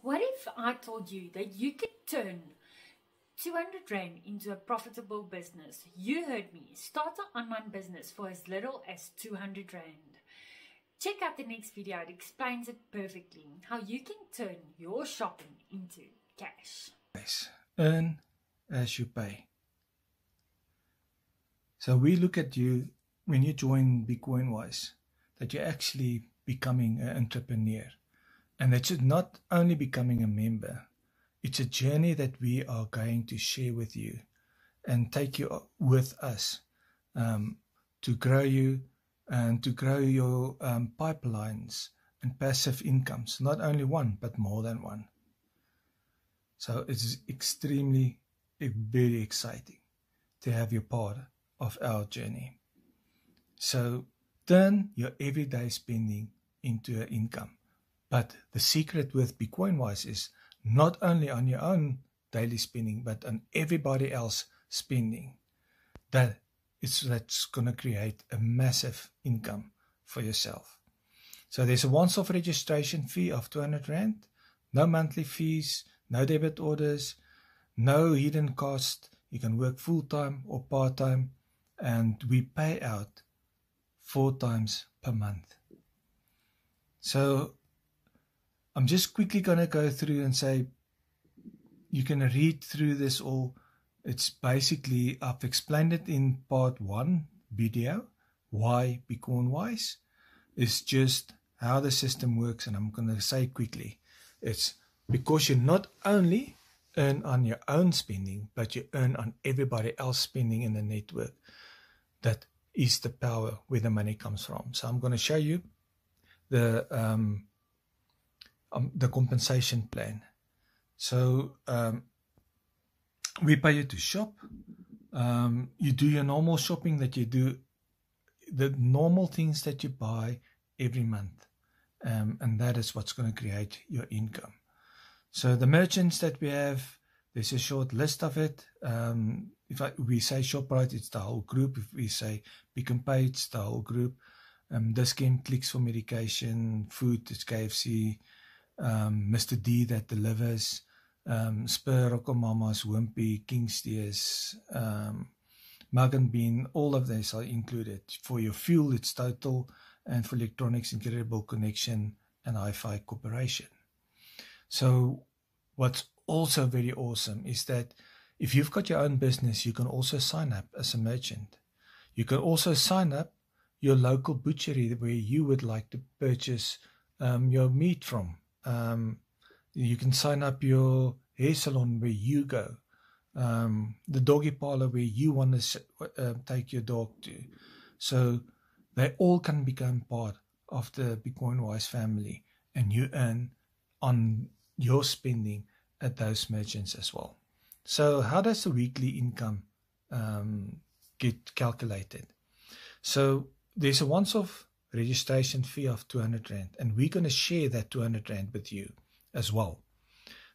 What if I told you that you could turn 200 Rand into a profitable business? You heard me. Start an online business for as little as 200 Rand. Check out the next video. It explains it perfectly. How you can turn your shopping into cash. Earn as you pay. So we look at you when you join BitcoinWise, that you're actually becoming an entrepreneur. And that you're not only becoming a member, it's a journey that we are going to share with you and take you with us to grow you and to grow your pipelines and passive incomes, not only one, but more than one. So it's extremely, very exciting to have you part of our journey. So turn your everyday spending into an income. But the secret with BitcoinWise is not only on your own daily spending, but on everybody else spending. That's going to create a massive income for yourself. So there's a once-off registration fee of 200 Rand, no monthly fees, no debit orders, no hidden cost. You can work full-time or part-time, and we pay out 4 times per month. So I'm just quickly going to go through and say, you can read through this all. It's basically, I've explained it in part 1 video, why BitcoinWise. It's just how the system works, and I'm going to say quickly, it's because you not only earn on your own spending, but you earn on everybody else spending in the network. That is the power where the money comes from. So I'm going to show you the compensation plan. So we pay you to shop. You do your normal shopping that you do, the normal things that you buy every month. And that is what's going to create your income. So the merchants that we have, there's a short list of it. We say ShopRite, it's the whole group. If we say Pick n Pay, it's the whole group. Dis-Chem Clicks for medication, food, it's KFC. Mr. D that delivers, Spur, RocoMamas, Wimpy, Kingsteers, Mug and Bean, all of these are included. For your fuel, it's Total, and for electronics, Incredible Connection and Hi-Fi Corporation. So what's also very awesome is that if you've got your own business, you can also sign up as a merchant. You can also sign up your local butchery where you would like to purchase your meat from. You can sign up your hair salon where you go, the doggy parlor where you want to take your dog to. So they all can become part of the BitcoinWise family, and you earn on your spending at those merchants as well. So how does the weekly income get calculated? So there's a once-off registration fee of 200 Rand, and we're going to share that 200 Rand with you as well.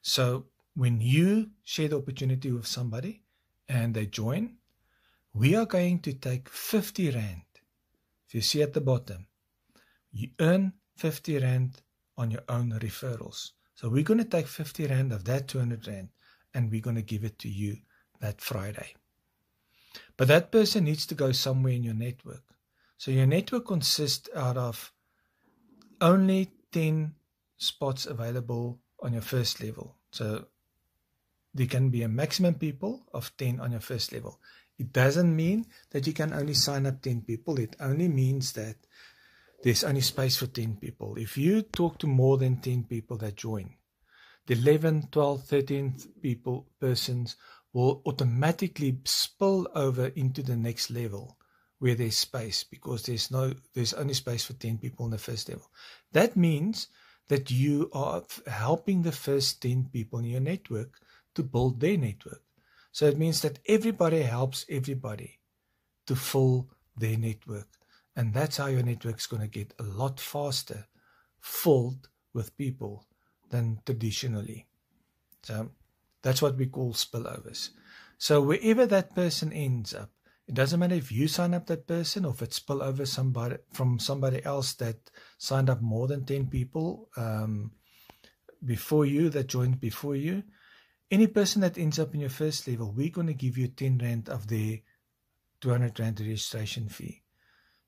So when you share the opportunity with somebody and they join, we are going to take 50 Rand. If you see at the bottom, you earn 50 Rand on your own referrals. So we're going to take 50 Rand of that 200 Rand and we're going to give it to you that Friday. But that person needs to go somewhere in your network. So your network consists out of only 10 spots available on your first level. So there can be a maximum people of 10 on your first level. It doesn't mean that you can only sign up 10 people. It only means that there's only space for 10 people. If you talk to more than 10 people that join, the 11th, 12th, 13th persons will automatically spill over into the next level where there's space, because there's only space for 10 people in the first level. That means that you are helping the first 10 people in your network to build their network. So it means that everybody helps everybody to fill their network. And that's how your network's going to get a lot faster filled with people than traditionally. So that's what we call spillovers. So wherever that person ends up, it doesn't matter if you sign up that person or if it's spill over from somebody else that signed up more than 10 people. before you, that joined before you, any person that ends up in your first level, we're going to give you 10 Rand of their 200 Rand registration fee.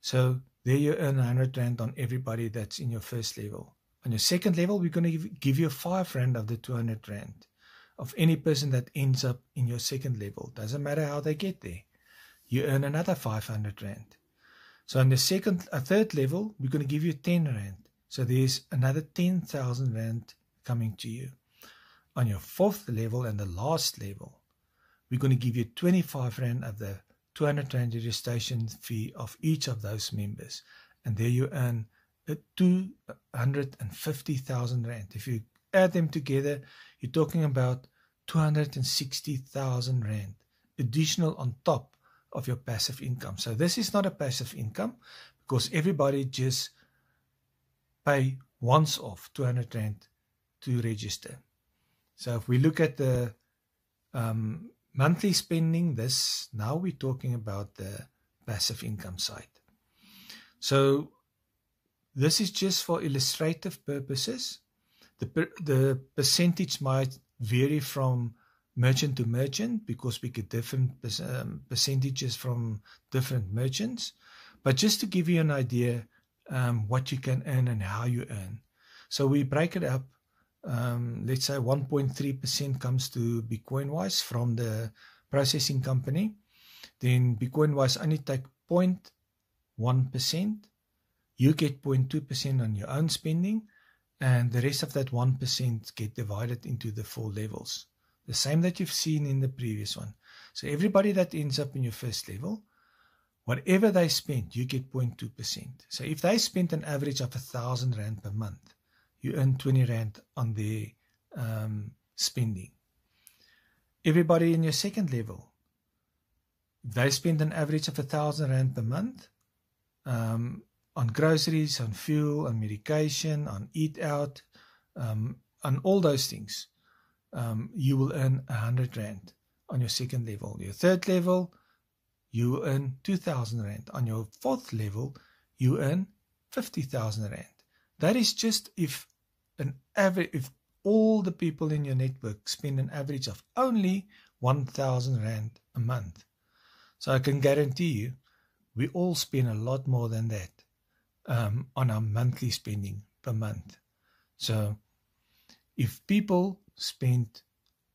So there you earn 100 Rand on everybody that's in your first level. On your second level, we're going to give you 5 Rand of the 200 Rand of any person that ends up in your second level. Doesn't matter how they get there. You earn another 500 Rand. So on the third level, we're going to give you 10 Rand. So there's another 10,000 Rand coming to you. On your fourth level and the last level, we're going to give you 25 Rand of the 200 Rand registration fee of each of those members. And there you earn 250,000 Rand. If you add them together, you're talking about 260,000 Rand additional on top of your passive income. So this is not a passive income because everybody just pay once off 200 Rand to register. So if we look at the monthly spending, now we're talking about the passive income side. So this is just for illustrative purposes. The percentage might vary from merchant to merchant because we get different percentages from different merchants. But just to give you an idea what you can earn and how you earn. So we break it up. Let's say 1.3% comes to Bitcoinwise from the processing company. Then Bitcoinwise only take 0.1%. You get 0.2% on your own spending, and the rest of that 1% get divided into the 4 levels. The same that you've seen in the previous one. So everybody that ends up in your first level, whatever they spend, you get 0.2%. So if they spend an average of 1,000 Rand per month, you earn 20 Rand on their spending. Everybody in your second level, they spend an average of 1,000 Rand per month on groceries, on fuel, on medication, on eat out, on all those things. You will earn 100 Rand on your second level. Your third level, you will earn 2,000 Rand. On your fourth level, you earn 50,000 Rand. That is just if all the people in your network spend an average of only 1,000 Rand a month. So I can guarantee you, we all spend a lot more than that on our monthly spending per month. So if people spend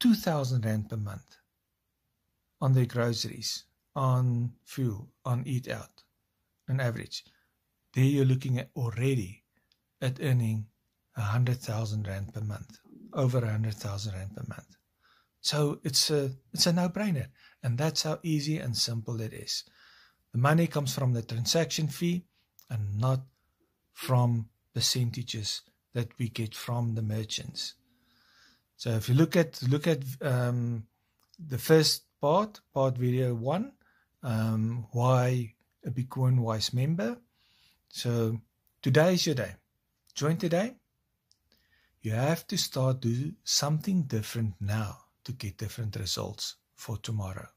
2,000 Rand per month on their groceries, on fuel, on eat out, on average, there you're looking at already at earning 100,000 Rand per month, over 100,000 Rand per month. So it's a no-brainer, and that's how easy and simple it is. The money comes from the transaction fee and not from percentages that we get from the merchants. So if you look at the first part video 1, why a Bitcoinwise member. So today is your day. Join today. You have to start do something different now to get different results for tomorrow.